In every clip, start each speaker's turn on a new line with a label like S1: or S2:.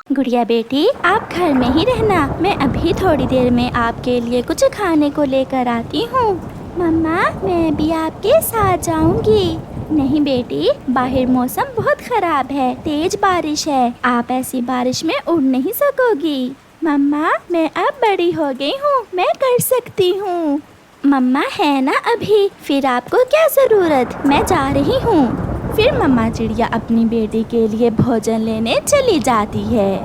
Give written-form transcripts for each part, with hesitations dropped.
S1: गुड़िया बेटी, आप घर में ही रहना, मैं अभी थोड़ी देर में आपके लिए कुछ खाने को लेकर आती हूँ। मम्मा, मैं भी आपके साथ जाऊंगी। नहीं बेटी, बाहर मौसम बहुत खराब है, तेज बारिश है, आप ऐसी बारिश में उड़ नहीं सकोगी। मम्मा, मैं अब बड़ी हो गई हूँ, मैं कर सकती हूँ। मम्मा है ना अभी, फिर आपको क्या जरूरत, मैं जा रही हूँ। फिर मम्मा चिड़िया अपनी बेटी के लिए भोजन लेने चली जाती है।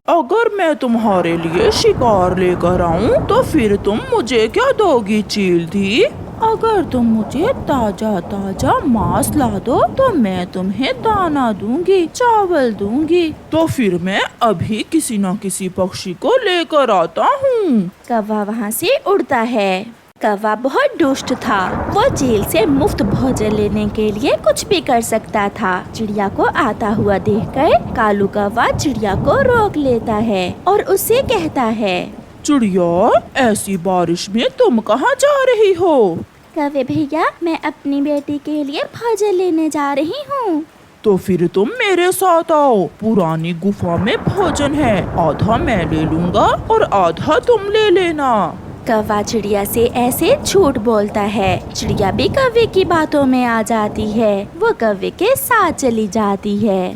S2: अगर मैं तुम्हारे लिए शिकार लेकर आऊं तो फिर तुम मुझे क्या दोगी चील दी? अगर तुम मुझे ताजा ताजा मांस ला दो तो मैं तुम्हें दाना दूंगी, चावल दूंगी। तो फिर मैं अभी किसी न किसी पक्षी को लेकर आता हूँ।
S1: कौवा वहाँ से उड़ता है। कौवा बहुत दुष्ट था, वो चील से मुफ्त भोजन लेने के लिए कुछ भी कर सकता था। चिड़िया को आता हुआ देखकर कालू कौवा चिड़िया को रोक लेता है और उससे कहता है,
S2: चिड़िया, ऐसी बारिश में तुम कहाँ जा रही हो?
S1: कौवे भैया, मैं अपनी बेटी के लिए भोजन लेने जा रही हूँ।
S2: तो फिर तुम मेरे साथ आओ, पुरानी गुफा में भोजन है, आधा मैं ले लूँगा और आधा तुम ले लेना।
S1: कौवा चिड़िया से ऐसे झूठ बोलता है। चिड़िया भी कौवे की बातों में आ जाती है, वो कौवे के साथ चली जाती है।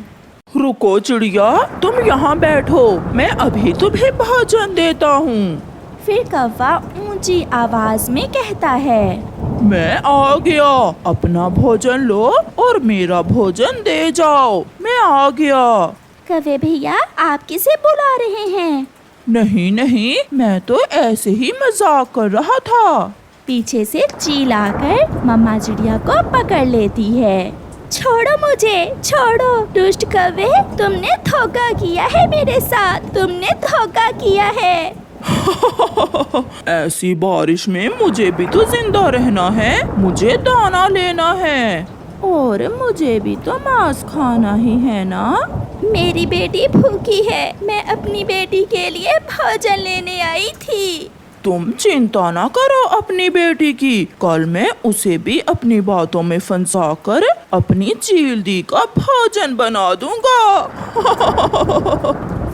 S2: रुको चिड़िया, तुम यहाँ बैठो, मैं अभी तुम्हें भोजन देता हूँ।
S1: फिर कौवा ऊंची आवाज में कहता है,
S2: मैं आ गया, अपना भोजन लो और मेरा भोजन दे जाओ, मैं आ गया।
S1: कौवे भैया, आप किसे बुला रहे हैं?
S2: नहीं नहीं, मैं तो ऐसे ही मजाक कर रहा था।
S1: पीछे से चील आकर मम्मा चिड़िया को पकड़ लेती है। छोड़ो मुझे, छोड़ो दुष्ट कौवे, तुमने धोखा किया है मेरे साथ, तुमने धोखा किया है।
S2: ऐसी बारिश में मुझे भी तो जिंदा रहना है, मुझे दाना लेना है और मुझे भी तो मांस खाना ही है ना।
S1: मेरी बेटी भूखी है, मैं अपनी बेटी के लिए भोजन लेने आई थी।
S2: तुम चिंता ना करो अपनी बेटी की, कल मैं उसे भी अपनी बातों में फंसा कर अपनी चील दी का भोजन बना दूंगा।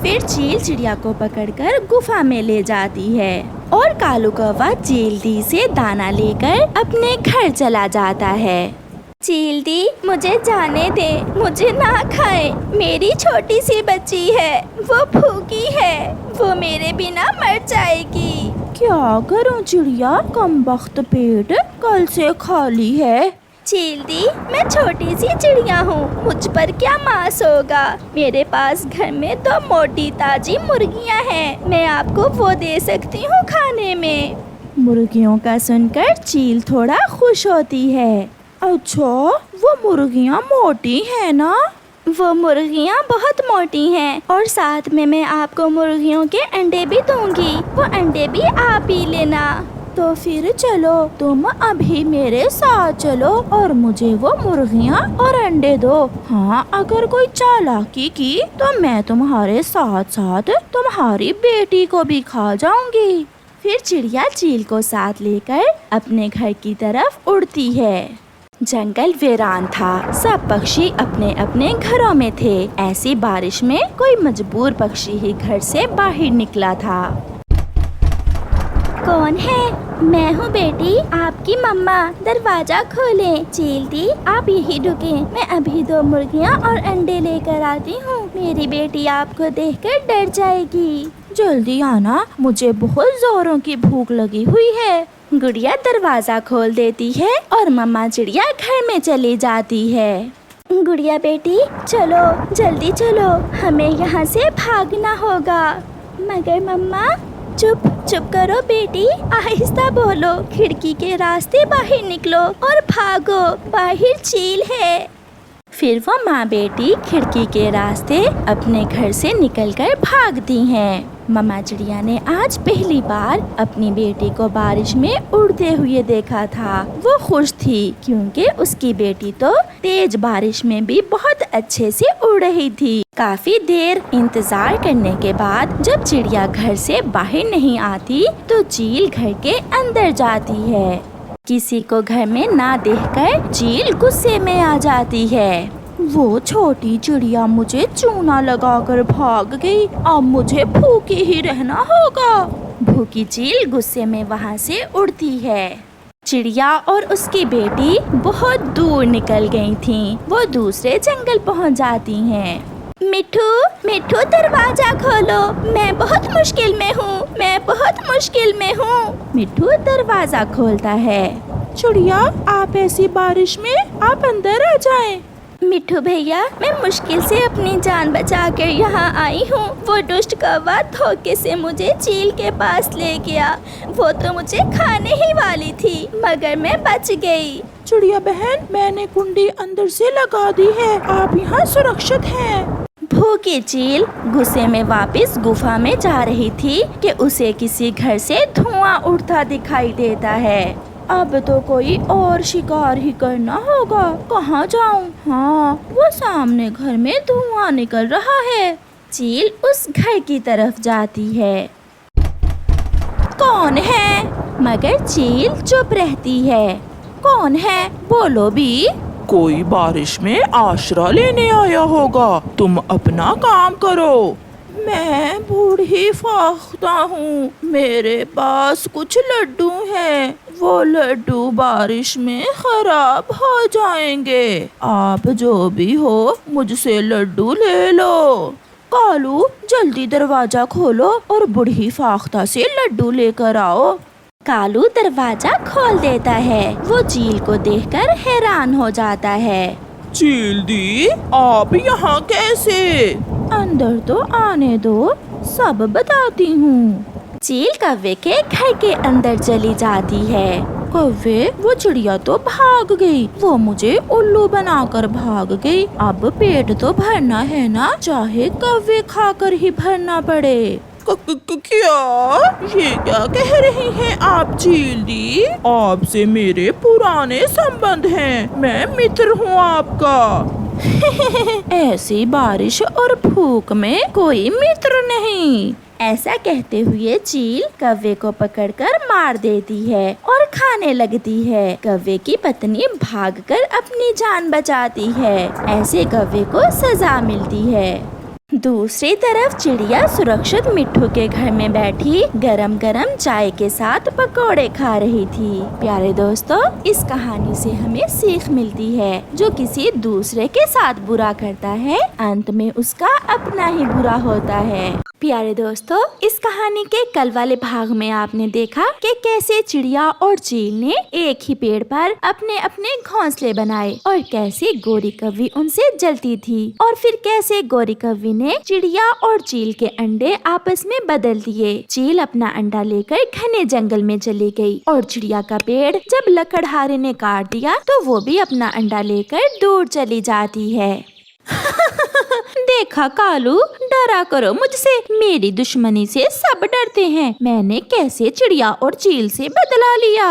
S1: फिर चील चिड़िया को पकड़कर गुफा में ले जाती है और कालू कौवा चील दी से दाना लेकर अपने घर चला जाता है। चील दी, मुझे जाने दे, मुझे ना खाए, मेरी छोटी सी बच्ची है, वो भूखी है, वो मेरे बिना मर जाएगी।
S2: क्या करूं चिड़िया, कमबख्त पेट कल से खाली है।
S1: चील दी, मैं छोटी सी चिड़िया हूँ, मुझ पर क्या मांस होगा। मेरे पास घर में 2 मोटी ताजी मुर्गियाँ हैं, मैं आपको वो दे सकती हूँ खाने में। मुर्गियों का सुनकर चील थोड़ा खुश होती है।
S2: अच्छा, वो मुर्गियाँ मोटी है ना?
S1: वो मुर्गियाँ बहुत मोटी हैं और साथ में मैं आपको मुर्गियों के अंडे भी दूंगी, वो अंडे भी आप ही लेना।
S2: तो फिर चलो, तुम अभी मेरे साथ चलो और मुझे वो मुर्गियाँ और अंडे दो। हाँ, अगर कोई चालाकी की तो मैं तुम्हारे साथ साथ तुम्हारी बेटी को भी खा जाऊंगी।
S1: फिर चिड़िया चील को साथ लेकर अपने घर की तरफ उड़ती है। जंगल वीरान था, सब पक्षी अपने अपने घरों में थे। ऐसी बारिश में कोई मजबूर पक्षी ही घर से बाहर निकला था। कौन है? मैं हूँ बेटी, आपकी मम्मा, दरवाजा खोलें। चील दी, आप यही रुके, मैं अभी 2 मुर्गियाँ और अंडे लेकर आती हूँ, मेरी बेटी आपको देखकर डर जाएगी।
S2: जल्दी आना, मुझे बहुत जोरों की भूख लगी हुई है।
S1: गुड़िया दरवाजा खोल देती है और मम्मा चिड़िया घर में चली जाती है। गुड़िया बेटी, चलो जल्दी चलो, हमें यहाँ से भागना होगा। मगर मम्मा, चुप चुप करो बेटी, आहिस्ता बोलो, खिड़की के रास्ते बाहर निकलो और भागो, बाहर चील है। फिर वो माँ बेटी खिड़की के रास्ते अपने घर से निकलकर भागती हैं। मम्मा चिड़िया ने आज पहली बार अपनी बेटी को बारिश में उड़ते हुए देखा था। वो खुश थी क्योंकि उसकी बेटी तो तेज बारिश में भी बहुत अच्छे से उड़ रही थी। काफी देर इंतजार करने के बाद जब चिड़िया घर से बाहर नहीं आती तो चील घर के अंदर जाती है। किसी को घर में ना देखकर चील गुस्से में आ जाती है। वो छोटी चिड़िया मुझे चूना लगाकर भाग गई। अब मुझे भूखी ही रहना होगा। भूखी चील गुस्से में वहाँ से उड़ती है। चिड़िया और उसकी बेटी बहुत दूर निकल गई थीं। वो दूसरे जंगल पहुँच जाती हैं। मिठू, मिठू दरवाजा खोलो, मैं बहुत मुश्किल में हूँ, मैं बहुत मुश्किल में हूँ। मिठू दरवाजा खोलता है।
S2: चिड़िया, आप ऐसी बारिश में आप अंदर आ जाएं।
S1: मिठू भैया, मैं मुश्किल से अपनी जान बचाकर यहाँ आई हूँ। वो दुष्ट कौवा धोखे से मुझे चील के पास ले गया। वो तो मुझे खाने ही वाली थी, मगर मैं बच गई।
S2: चिड़िया बहन, मैंने कुंडी अंदर से लगा दी है, आप यहाँ सुरक्षित हैं।
S1: भूखी चील गुस्से में वापस गुफा में जा रही थी कि उसे किसी घर से धुआं उड़ता दिखाई देता है। अब तो कोई और शिकार ही करना होगा। कहाँ जाऊँ? हाँ, वो सामने घर में धुआं निकल रहा है। चील उस घर की तरफ जाती है। कौन है? मगर चील चुप रहती है। कौन है? बोलो भी।
S2: कोई बारिश में आश्रय लेने आया होगा, तुम अपना काम करो। मैं बूढ़ी फाख्ता हूँ, मेरे पास कुछ लड्डू हैं, वो लड्डू बारिश में खराब हो जाएंगे। आप जो भी हो, मुझसे लड्डू ले लो। कालू, जल्दी दरवाजा खोलो और बूढ़ी फाख्ता से लड्डू लेकर आओ। कालू दरवाजा खोल देता है। वो चील को देखकर हैरान हो जाता है। चील दी, आप यहाँ कैसे?
S1: अंदर तो आने दो, सब बताती हूँ। चील कौवे के घर के अंदर चली जाती है। कौवे, वो चिड़िया तो भाग गई, वो मुझे उल्लू बनाकर भाग गई। अब पेट तो भरना है ना, चाहे कौवे खाकर ही भरना पड़े।
S2: क्या? ये क्या कह रही हैं आप चील दी? आपसे मेरे पुराने संबंध हैं, मैं मित्र हूँ आपका।
S1: ऐसी बारिश और भूख में कोई मित्र नहीं। ऐसा कहते हुए चील कौवे को पकड़कर मार देती है और खाने लगती है। कौवे की पत्नी भागकर अपनी जान बचाती है। ऐसे कौवे को सजा मिलती है। दूसरी तरफ चिड़िया सुरक्षित मिट्ठू के घर में बैठी गरम गरम चाय के साथ पकोड़े खा रही थी। प्यारे दोस्तों, इस कहानी से हमें सीख मिलती है, जो किसी दूसरे के साथ बुरा करता है, अंत में उसका अपना ही बुरा होता है। प्यारे दोस्तों, इस कहानी के कल वाले भाग में आपने देखा कि कैसे चिड़िया और चील ने एक ही पेड़ पर अपने अपने घोंसले बनाए और कैसे गोरी कौवी उनसे जलती थी, और फिर कैसे गोरी कौवी ने चिड़िया और चील के अंडे आपस में बदल दिए। चील अपना अंडा लेकर घने जंगल में चली गई और चिड़िया का पेड़ जब लकड़हारे ने काट दिया तो वो भी अपना अंडा लेकर दूर चली जाती है। देखा कालू, डरा करो मुझसे, मेरी दुश्मनी से सब डरते हैं। मैंने कैसे चिड़िया और चील से बदला लिया।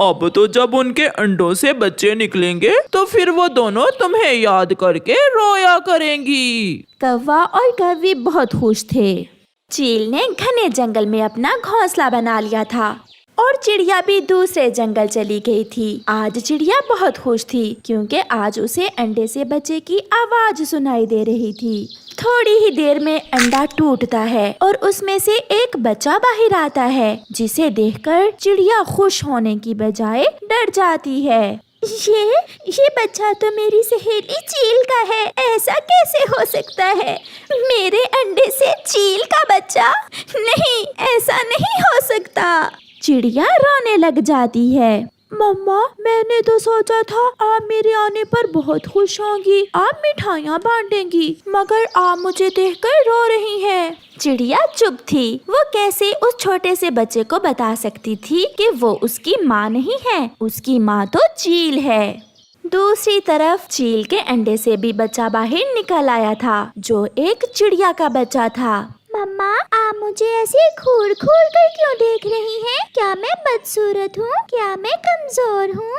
S2: अब तो जब उनके अंडों से बच्चे निकलेंगे तो फिर वो दोनों तुम्हें याद करके रोया करेंगी।
S1: कौवा और कौवी बहुत खुश थे। चील ने घने जंगल में अपना घोंसला बना लिया था और चिड़िया भी दूसरे जंगल चली गई थी। आज चिड़िया बहुत खुश थी क्योंकि आज उसे अंडे से बच्चे की आवाज सुनाई दे रही थी। थोड़ी ही देर में अंडा टूटता है और उसमें से एक बच्चा बाहर आता है, जिसे देखकर चिड़िया खुश होने की बजाय डर जाती है। ये बच्चा तो मेरी सहेली चील का है, ऐसा कैसे हो सकता है? मेरे अंडे से चील का बच्चा? नहीं, ऐसा नहीं हो सकता। चिड़िया रोने लग जाती है। मम्मा, मैंने तो सोचा था आप मेरे आने पर बहुत खुश होंगी, आप मिठाइयाँ बांटेंगी, मगर आप मुझे देखकर रो रही हैं। चिड़िया चुप थी। वो कैसे उस छोटे से बच्चे को बता सकती थी कि वो उसकी माँ नहीं है, उसकी माँ तो चील है। दूसरी तरफ चील के अंडे से भी बच्चा बाहर निकल आया था, जो एक चिड़िया का बच्चा था। मम्मा, आप मुझे ऐसे घूर घूर कर क्यों देख रही हैं? क्या मैं बदसूरत हूँ? क्या मैं कमजोर हूँ?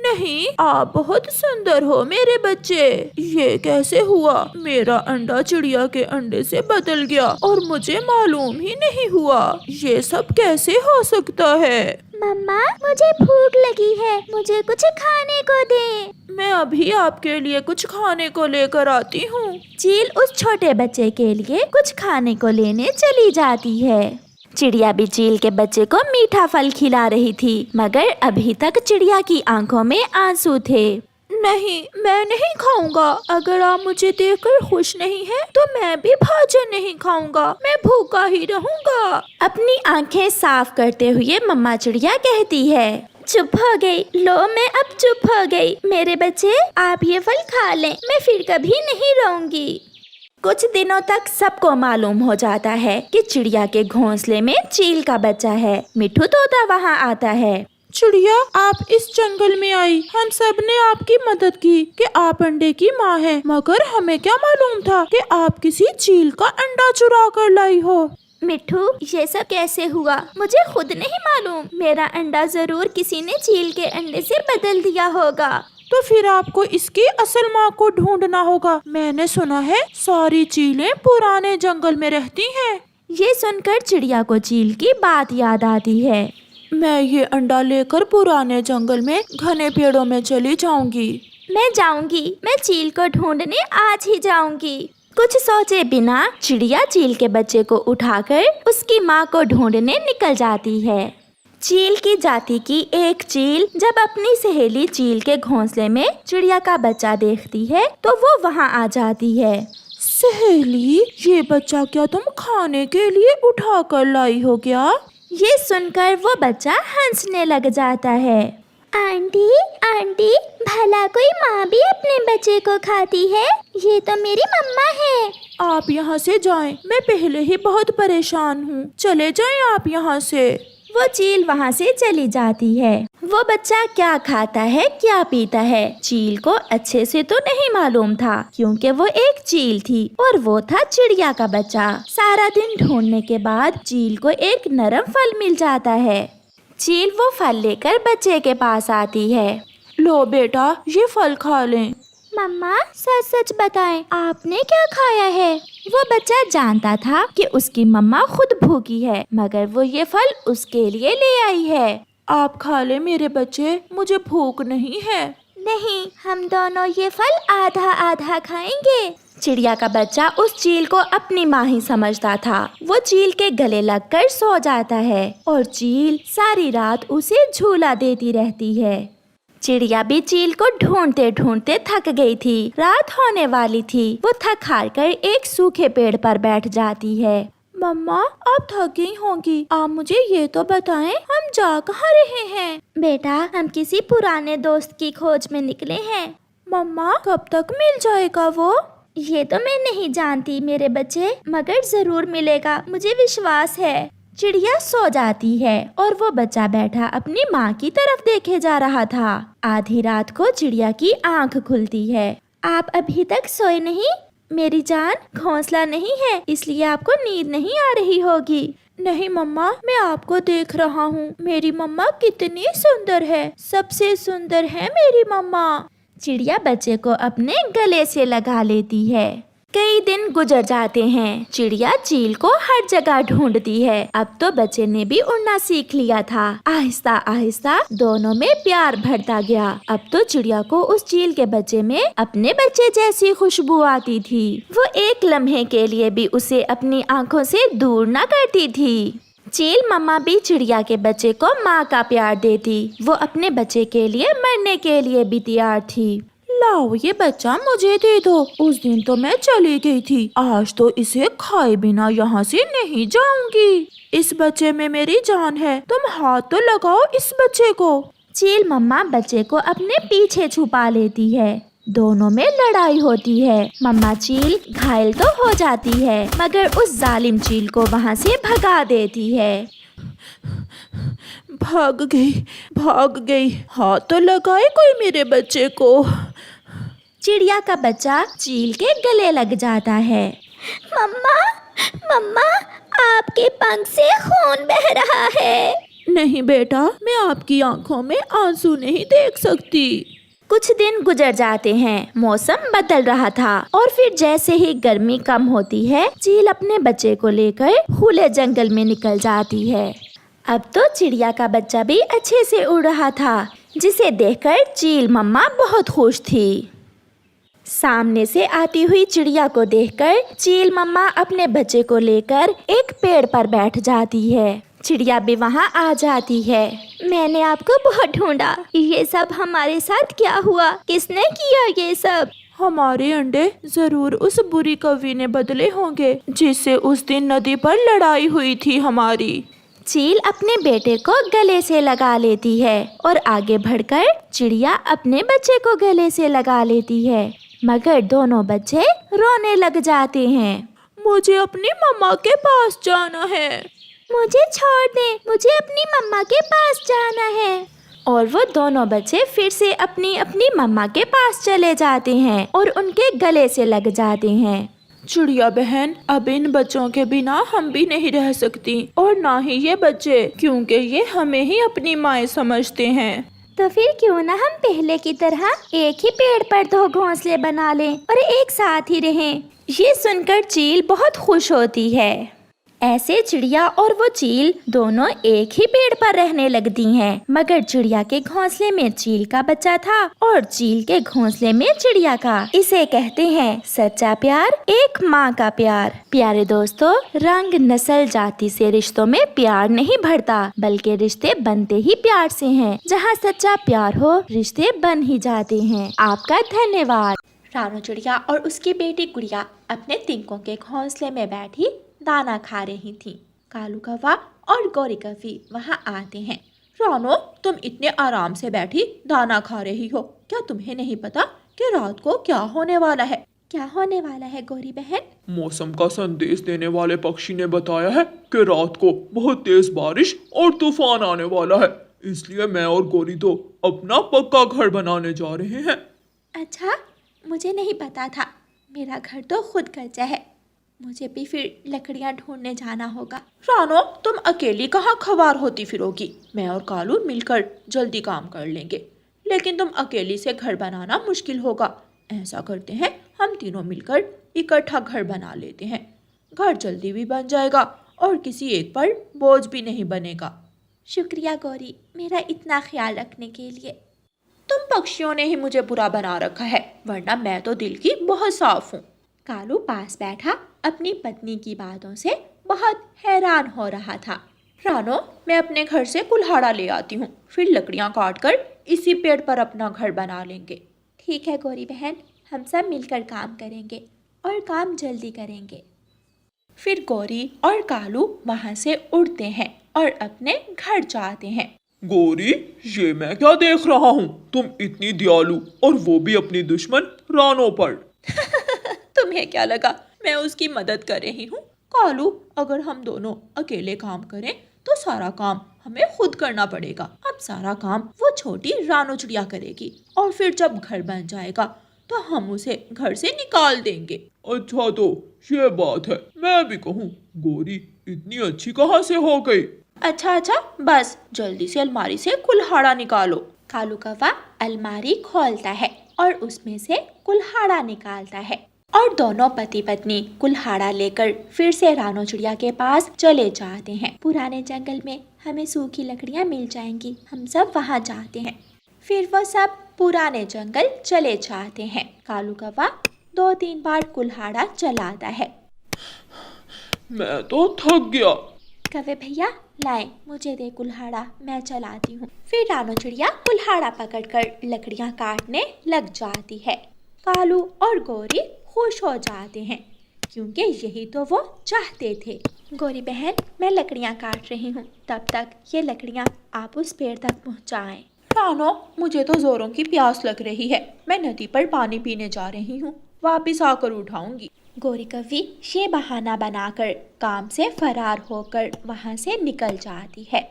S2: नहीं, आप बहुत सुंदर हो मेरे बच्चे। ये कैसे हुआ? मेरा अंडा चिड़िया के अंडे से बदल गया और मुझे मालूम ही नहीं हुआ। ये सब कैसे हो सकता है?
S1: मम्मा, मुझे भूख लगी है, है, मुझे कुछ खाने को दे।
S2: मैं अभी आपके लिए कुछ खाने को लेकर आती हूँ।
S1: चील उस छोटे बच्चे के लिए कुछ खाने को लेने चली जाती है। चिड़िया भी चील के बच्चे को मीठा फल खिला रही थी, मगर अभी तक चिड़िया की आंखों में आंसू थे।
S2: नहीं, मैं नहीं खाऊंगा। अगर आप मुझे देखकर खुश नहीं हैं, तो मैं भी भोजन नहीं खाऊंगा। मैं भूखा ही रहूंगा।
S1: अपनी आंखें साफ करते हुए मम्मा चिड़िया कहती है, चुप हो गई। लो, मैं अब चुप हो गई। मेरे बच्चे, आप ये फल खा लें, मैं फिर कभी नहीं रोऊंगी। कुछ दिनों तक सबको मालूम हो जाता है कि चिड़िया के घोंसले में चील का बच्चा है। मिट्ठू तोता वहाँ आता है।
S2: चिड़िया, आप इस जंगल में आई। हम सब ने आपकी मदद की कि आप अंडे की माँ हैं, मगर हमें क्या मालूम था कि आप किसी चील का अंडा चुरा कर लाई हो।
S1: मिट्ठू, ये सब कैसे हुआ मुझे खुद नहीं मालूम। मेरा अंडा जरूर किसी ने चील के अंडे से बदल दिया होगा।
S2: तो फिर आपको इसकी असल माँ को ढूंढना होगा। मैंने सुना है सारी चीलें पुराने जंगल में रहती हैं।
S1: ये सुनकर चिड़िया को चील की बात याद आती है।
S2: मैं ये अंडा लेकर पुराने जंगल में घने पेड़ों में चली जाऊंगी।
S1: मैं जाऊंगी, मैं चील को ढूंढने आज ही जाऊंगी। कुछ सोचे बिना चिड़िया चील के बच्चे को उठाकर उसकी माँ को ढूंढने निकल जाती है। चील की जाति की एक चील जब अपनी सहेली चील के घोंसले में चिड़िया का बच्चा देखती है तो वो वहाँ आ जाती है।
S2: सहेली, ये बच्चा क्या तुम खाने के लिए उठा कर लाई हो क्या?
S1: ये सुनकर वो बच्चा हंसने लग जाता है। आंटी, आंटी, भला कोई माँ भी अपने बच्चे को खाती है? ये तो मेरी मम्मा है।
S2: आप यहाँ से जाएं, मैं पहले ही बहुत परेशान हूँ। चले जाएं आप यहाँ से।
S1: वो चील वहाँ से चली जाती है। वो बच्चा क्या खाता है, क्या पीता है, चील को अच्छे से तो नहीं मालूम था, क्योंकि वो एक चील थी और वो था चिड़िया का बच्चा। सारा दिन ढूंढने के बाद चील को एक नरम फल मिल जाता है। चील वो फल लेकर बच्चे के पास आती है।
S2: लो बेटा, ये फल खा लें।
S1: मम्मा, सच सच बताएं, आपने क्या खाया है? वो बच्चा जानता था कि उसकी मम्मा खुद भूखी है, मगर वो ये फल उसके लिए ले आई है।
S2: आप खा ले मेरे बच्चे, मुझे भूख नहीं है।
S1: नहीं, हम दोनों ये फल आधा आधा खाएंगे। चिड़िया का बच्चा उस चील को अपनी माँ ही समझता था। वो चील के गले लगकर सो जाता है और चील सारी रात उसे झूला देती रहती है। चिड़िया भी चील को ढूंढते ढूंढते थक गई थी। रात होने वाली थी। वो थक हार कर एक सूखे पेड़ पर बैठ जाती है।
S2: मम्मा, आप थक गई होंगी। आप मुझे ये तो बताएं, हम जा कहाँ रहे हैं?
S1: बेटा, हम किसी पुराने दोस्त की खोज में निकले हैं।
S2: मम्मा, कब तक मिल जाएगा वो?
S1: ये तो मैं नहीं जानती मेरे बच्चे, मगर जरूर मिलेगा, मुझे विश्वास है। चिड़िया सो जाती है और वो बच्चा बैठा अपनी माँ की तरफ देखे जा रहा था। आधी रात को चिड़िया की आंख खुलती है। आप अभी तक सोए नहीं? मेरी जान, घोंसला नहीं है, इसलिए आपको नींद नहीं आ रही होगी।
S2: नहीं मम्मा, मैं आपको देख रहा हूँ। मेरी मम्मा कितनी सुंदर है, सबसे सुंदर है मेरी मम्मा।
S1: चिड़िया बच्चे को अपने गले से लगा लेती है। कई दिन गुजर जाते हैं। चिड़िया चील को हर जगह ढूंढती है। अब तो बच्चे ने भी उड़ना सीख लिया था। आहिस्ता आहिस्ता दोनों में प्यार बढ़ता गया। अब तो चिड़िया को उस चील के बच्चे में अपने बच्चे जैसी खुशबू आती थी। वो एक लम्हे के लिए भी उसे अपनी आंखों से दूर न करती थी। चील मम्मा भी चिड़िया के बच्चे को माँ का प्यार देती। वो अपने बच्चे के लिए मरने के लिए भी तैयार थी।
S2: लाओ, ये बच्चा मुझे दे दो। उस दिन तो मैं चली गई थी, आज तो इसे खाए बिना यहाँ से नहीं जाऊंगी। इस बच्चे में मेरी जान है, तुम हाथ तो लगाओ इस बच्चे को।
S1: चील मम्मा बच्चे को अपने पीछे छुपा लेती है। दोनों में लड़ाई होती है। मम्मा चील घायल तो हो जाती है, मगर उस जालिम चील को वहाँ से भगा देती है।
S2: भाग गई। हाथ तो लगाए कोई मेरे बच्चे को।
S1: चिड़िया का बच्चा चील के गले लग जाता है। मम्मा, आपके पंख से खून बह रहा है।
S2: नहीं बेटा, मैं आपकी आंखों में आंसू नहीं देख सकती।
S1: कुछ दिन गुजर जाते हैं। मौसम बदल रहा था और फिर जैसे ही गर्मी कम होती है, चील अपने बच्चे को लेकर खुले जंगल में निकल जाती है। अब तो चिड़िया का बच्चा भी अच्छे से उड़ रहा था। जिसे देखकर चील मम्मा बहुत खुश थी। सामने से आती हुई चिड़िया को देखकर चील मम्मा अपने बच्चे को लेकर एक पेड़ पर बैठ जाती है। चिड़िया भी वहाँ आ जाती है। मैंने आपको बहुत ढूंढा, ये सब हमारे साथ क्या हुआ? किसने किया ये सब?
S2: हमारे अंडे जरूर उस बुरी कौवी ने बदले होंगे जिससे उस दिन नदी पर लड़ाई हुई थी हमारी।
S1: चील अपने बेटे को गले से लगा लेती है और आगे बढ़कर चिड़िया अपने बच्चे को गले से लगा लेती है, मगर दोनों बच्चे रोने लग जाते हैं।
S2: मुझे अपनी मम्मा के पास जाना है।
S1: मुझे छोड़ दे, मुझे अपनी मम्मा के पास जाना है। और वो दोनों बच्चे फिर से अपनी अपनी मम्मा के पास चले जाते हैं और उनके गले से लग जाते हैं।
S2: चिड़िया बहन, अब इन बच्चों के बिना हम भी नहीं रह सकती और ना ही ये बच्चे, क्योंकि ये हमें ही अपनी माएँ समझते हैं।
S1: तो फिर क्यों ना हम पहले की तरह एक ही पेड़ पर 2 घोंसले बना लें और एक साथ ही रहें। ये सुनकर चील बहुत खुश होती है। ऐसे चिड़िया और वो चील दोनों एक ही पेड़ पर रहने लगती हैं, मगर चिड़िया के घोंसले में चील का बच्चा था और चील के घोंसले में चिड़िया का। इसे कहते हैं सच्चा प्यार, एक माँ का प्यार। प्यारे दोस्तों, रंग, नस्ल, जाति से रिश्तों में प्यार नहीं बढ़ता, बल्कि रिश्ते बनते ही प्यार से हैं। जहाँ सच्चा प्यार हो, रिश्ते बन ही जाते हैं। आपका धन्यवाद। रानू चिड़िया और उसकी बेटी गुड़िया अपने तिनकों के घोंसले में बैठी दाना खा रही थी। कालू कौवा और गौरी कौवी वहाँ आते हैं।
S2: रानो, तुम इतने आराम से बैठी दाना खा रही हो, क्या तुम्हें नहीं पता कि रात को क्या होने वाला है?
S1: क्या होने वाला है गौरी बहन?
S3: मौसम का संदेश देने वाले पक्षी ने बताया है कि रात को बहुत तेज बारिश और तूफान आने वाला है, इसलिए मैं और गौरी तो अपना पक्का घर बनाने जा रहे हैं।
S1: अच्छा, मुझे नहीं पता था। मेरा घर तो खुद कच्चा है, मुझे भी फिर लकड़ियाँ ढूंढने जाना होगा।
S2: रानो, तुम अकेली कहाँ खवार होती फिरोगी? मैं और कालू मिलकर जल्दी काम कर लेंगे, लेकिन तुम अकेली से घर बनाना मुश्किल होगा। ऐसा करते हैं, हम तीनों मिलकर इकट्ठा घर बना लेते हैं। घर जल्दी भी बन जाएगा और किसी एक पर बोझ भी नहीं बनेगा।
S1: शुक्रिया गौरी, मेरा इतना ख्याल रखने के लिए।
S2: तुम पक्षियों ने ही मुझे बुरा बना रखा है, वरना मैं तो दिल की बहुत साफ हूँ।
S1: कालू पास बैठा अपनी पत्नी की बातों से बहुत हैरान हो रहा था।
S2: रानो, मैं अपने घर से कुल्हाड़ा ले आती हूँ, फिर लकड़ियाँ काट कर इसी पेड़ पर अपना घर बना लेंगे।
S1: ठीक है गौरी बहन, हम सब मिलकर काम करेंगे और काम जल्दी करेंगे।
S2: फिर गौरी और कालू वहाँ से उड़ते हैं और अपने घर जाते हैं।
S3: गौरी, ये मैं क्या देख रहा हूँ? तुम इतनी दयालु और वो भी अपनी दुश्मन रानो पर।
S2: तुम्हें क्या लगा मैं उसकी मदद कर रही हूँ? कालू, अगर हम दोनों अकेले काम करें तो सारा काम हमें खुद करना पड़ेगा। अब सारा काम वो छोटी रानो चिड़िया करेगी और फिर जब घर बन जाएगा तो हम उसे घर से निकाल देंगे।
S3: अच्छा, तो ये बात है। मैं भी कहूँ, गौरी इतनी अच्छी कहाँ से हो गई?
S2: अच्छा, बस जल्दी से अलमारी से कुल्हाड़ा निकालो।
S1: कालू कौवा अलमारी खोलता है और उसमें से कुल्हाड़ा निकालता है और दोनों पति पत्नी कुल्हाड़ा लेकर फिर से रानो चिड़िया के पास चले जाते हैं। पुराने जंगल में हमें सूखी लकड़ियाँ मिल जाएंगी, हम सब वहाँ जाते हैं। फिर वो सब पुराने जंगल चले जाते हैं। कालू कौवा 2-3 बार कुल्हाड़ा चलाता है।
S3: मैं तो थक गया।
S1: कौवे भैया, लाएं, मुझे दे कुल्हाड़ा, मैं चलाती हूँ। फिर रानो चिड़िया कुल्हाड़ा पकड़कर लकड़ियाँ काटने लग जाती है। कालू और गौरी खुश हो जाते हैं, क्योंकि यही तो वो चाहते थे। गौरी बहन, मैं लकड़ियाँ काट रही हूँ, तब तक ये लकड़ियाँ आप उस पेड़ तक पहुँचाएं।
S2: रानो, मुझे तो जोरों की प्यास लग रही है, मैं नदी पर पानी पीने जा रही हूँ, वापस आकर उठाऊंगी।
S1: गौरी कौवी ये बहाना बनाकर काम से फरार होकर वहाँ से निकल जाती है।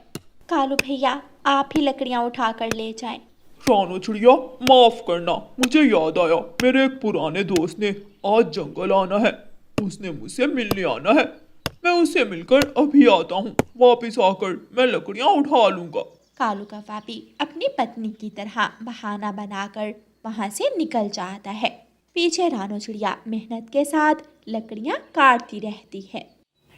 S1: कालू भैया, आप ही लकड़ियाँ उठा कर ले जाएं।
S3: रानो चिड़िया, माफ करना, मुझे याद आया, मेरे एक पुराने दोस्त ने आज जंगल आना है, उसने मुझसे मिलने आना है। मैं उससे मिलकर अभी आता हूँ, वापस आकर मैं लकड़ियाँ उठा लूँगा।
S1: कालू कौवा भी अपनी पत्नी की तरह बहाना बनाकर वहाँ से निकल जाता है। पीछे रानो चिड़िया मेहनत के साथ लकड़ियाँ काटती रहती है।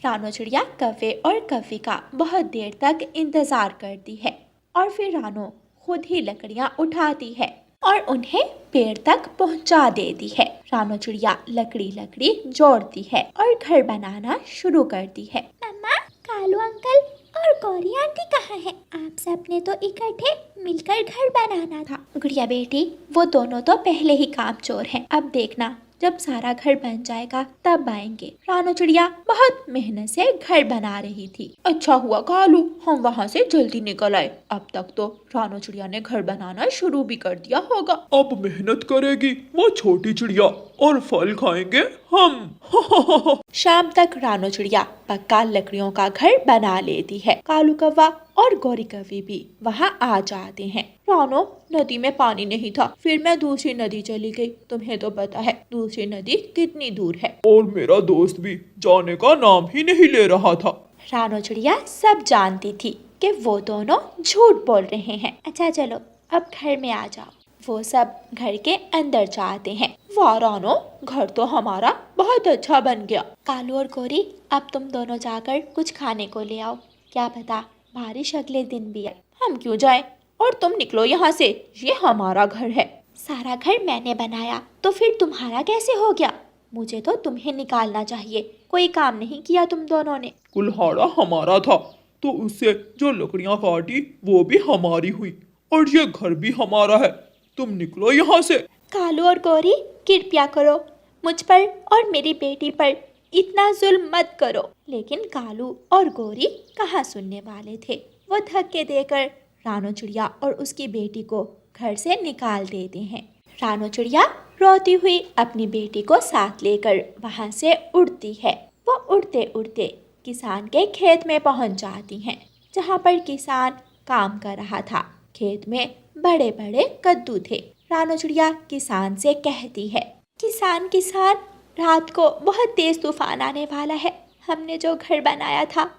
S1: रानो चिड़िया कौवे और कौवी का बहुत देर तक इंतज़ार करती है और फिर रानो खुद ही लकड़ियाँ उठाती है और उन्हें पेड़ तक पहुंचा देती है। रानो चिड़िया लकड़ी लकड़ी जोड़ती है और घर बनाना शुरू करती है। मम्मा, कालू अंकल और गौरी आंटी कहाँ हैं? आप सबने तो इकट्ठे मिलकर घर बनाना था। गुड़िया बेटी, वो दोनों तो पहले ही कामचोर हैं। अब देखना, जब सारा घर बन जाएगा तब आएंगे। रानो चिड़िया बहुत मेहनत से घर बना रही थी।
S2: अच्छा हुआ कालू हम वहाँ से जल्दी निकल आए, अब तक तो रानो चिड़िया ने घर बनाना शुरू भी कर दिया होगा।
S3: अब मेहनत करेगी वो छोटी चिड़िया और फल खाएंगे हम।
S1: शाम तक रानो चिड़िया पक्का लकड़ियों का घर बना लेती है। कालू कौवा और गौरी कौवी भी वहाँ आ जाते हैं।
S2: रानो, नदी में पानी नहीं था, फिर मैं दूसरी नदी चली गई। तुम्हें तो पता है दूसरी नदी कितनी दूर है।
S3: और मेरा दोस्त भी जाने का नाम ही नहीं ले रहा था।
S1: रानो चिड़िया सब जानती थी कि वो दोनों झूठ बोल रहे हैं। अच्छा चलो, अब घर में आ जाओ। वो सब घर के अंदर जाते हैं।
S2: वाह रानो, घर तो हमारा बहुत अच्छा बन गया।
S1: कालू और गौरी, अब तुम दोनों जाकर कुछ खाने को ले आओ। क्या पता बारिश अगले दिन भी है।
S2: हम क्यों जाएं? और तुम निकलो यहाँ से, ये हमारा घर है।
S1: सारा घर मैंने बनाया तो फिर तुम्हारा कैसे हो गया? मुझे तो तुम्हें निकालना चाहिए, कोई काम नहीं किया तुम दोनों ने।
S3: कुल्हाड़ा हमारा था तो उससे जो लकड़ियाँ काटी वो भी हमारी हुई, और ये घर भी हमारा है। तुम निकलो यहाँ से।
S1: कालू और गौरी, कृपया करो, मुझ पर और मेरी बेटी पर इतना जुल्म मत करो। लेकिन कालू और गौरी कहाँ सुनने वाले थे। वो धक्के देकर रानो चिड़िया और उसकी बेटी को घर से निकाल देते हैं। रानो चिड़िया रोती हुई अपनी बेटी को साथ लेकर वहाँ से उड़ती है। वो उड़ते उड़ते किसान के खेत में पहुँच जाती हैं, जहाँ पर किसान काम कर रहा था। खेत में बड़े बड़े कद्दू थे। रानो चिड़िया किसान से कहती है, किसान किसान, रात को बहुत तेज तूफान आने वाला है। हमने जो घर बनाया था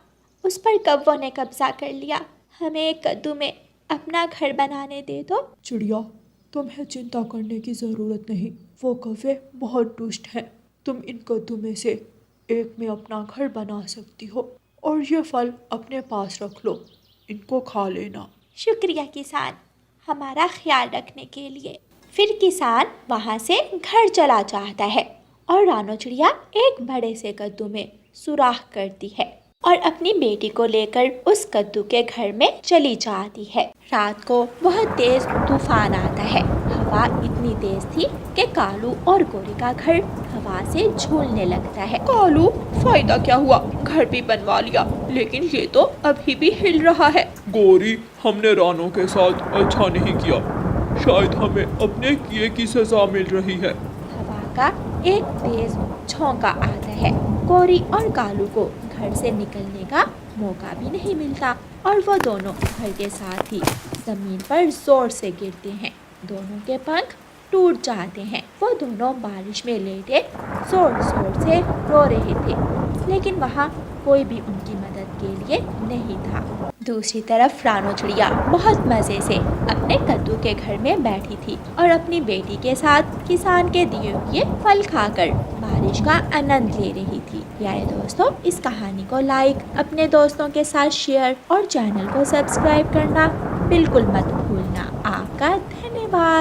S1: उस पर कौवों ने कब्जा कर लिया। हमें एक कद्दू में अपना घर बनाने दे दो।
S2: चिड़िया, तुम्हें चिंता करने की ज़रूरत नहीं। वो कौवे बहुत दुष्ट हैं। तुम इन कद्दू में से एक में अपना घर बना सकती हो, और ये फल अपने पास रख लो, इनको खा लेना।
S1: शुक्रिया किसान, हमारा ख्याल रखने के लिए। फिर किसान वहाँ से घर चला जाता है और रानो चिड़िया एक बड़े से कद्दू में सुराख करती है और अपनी बेटी को लेकर उस कद्दू के घर में चली जाती है। रात को बहुत तेज तूफान आता है। हवा इतनी तेज थी कि कालू और गौरी का घर हवा से झूलने लगता है।
S2: कालू, फायदा क्या हुआ? घर भी बनवा लिया, लेकिन ये तो अभी भी हिल रहा है।
S3: गौरी, हमने रानो के साथ अच्छा नहीं किया। शायद हमें अपने किए की सजा मिल रही है।
S1: हवा का एक तेज झोंका आता है। गौरी और कालू को घर से निकलने का मौका भी नहीं मिलता और वो दोनों घर के साथ ही जमीन पर जोर से गिरते हैं। दोनों के पंख टूट जाते हैं। वो दोनों बारिश में लेटे जोर जोर से रो रहे थे, लेकिन वहाँ कोई भी उनकी मदद के लिए नहीं था। दूसरी तरफ रानो चिड़िया बहुत मज़े से अपने कद्दू के घर में बैठी थी और अपनी बेटी के साथ किसान के दिए हुए फल खाकर बारिश का आनंद ले रही थी। प्यारे दोस्तों, इस कहानी को लाइक, अपने दोस्तों के साथ शेयर और चैनल को सब्सक्राइब करना बिल्कुल मत भूलना। आपका धन्यवाद।